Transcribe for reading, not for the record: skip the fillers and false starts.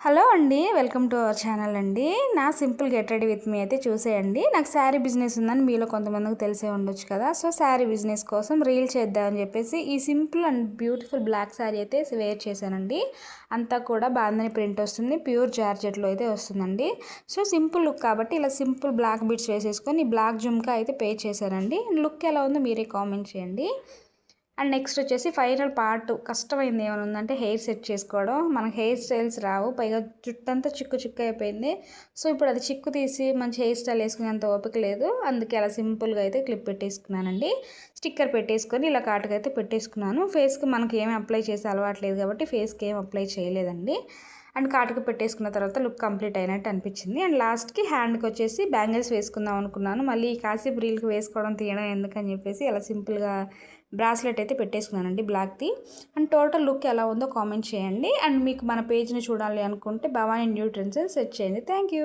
Hello అండి, welcome to our channel అండి. నా simple get ready with me అయితే చూసేయండి. నాకు శారీ బిజినెస్ ఉందని మీలో కొంతమందికి తెలిసే ఉండొచ్చు కదా. సో శారీ బిజినెస్ కోసం రీల్ చేద్దామని చెప్పేసి ఈ simple and beautiful black sari అయితే వేర్ చేశానండి. అంతా కూడా బాందని ప్రింట్ వస్తుంది, ప్యూర్ జార్జెట్లో అయితే వస్తుందండి. సో సింపుల్ లుక్ కాబట్టి ఇలా సింపుల్ బ్లాక్ బీడ్స్ వేసేసుకొని బ్లాక్ జుమ్కా అయితే పే చేశానండి. లుక్ ఎలా ఉందో మీరే కామెంట్ చేయండి. అండ్ నెక్స్ట్ వచ్చేసి ఫైనల్ పార్ట్ కష్టమైంది ఏమైనా ఉందంటే హెయిర్ సెట్ చేసుకోవడం. మనకు హెయిర్ స్టైల్స్ రావు, పైగా జుట్టంతా చిక్కు చిక్కు అయిపోయింది. సో ఇప్పుడు అది చిక్కు తీసి మంచి హెయిర్ స్టైల్ వేసుకునేంత ఓపిక లేదు. అందుకే అలా సింపుల్గా అయితే క్లిప్ పెట్టేసుకున్నానండి. స్టిక్కర్ పెట్టేసుకొని ఇలా కాటుకు అయితే పెట్టేసుకున్నాను. ఫేస్కి మనకి ఏమి అప్లై చేసి అలవాట్లేదు కాబట్టి ఫేస్కి ఏం అప్లై చేయలేదండి. అండ్ కాటుకు పెట్టేసుకున్న తర్వాత లుక్ కంప్లీట్ అయినట్టు అనిపించింది. అండ్ లాస్ట్కి హ్యాండ్కి వచ్చేసి బ్యాంగిల్స్ వేసుకుందాం అనుకున్నాను. మళ్ళీ కాసేపు రీల్కి వేసుకోవడం తీయడం ఎందుకని చెప్పేసి అలా సింపుల్గా బ్రాస్లెట్ అయితే పెట్టేసుకున్నానండి బ్లాక్ది. అండ్ టోటల్ లుక్ ఎలా ఉందో కామెంట్ చేయండి. అండ్ మీకు మన పేజ్ని చూడాలి అనుకుంటే భవానీ న్యూ ట్రెండ్స్ సెర్చ్ చేయండి. Thank you.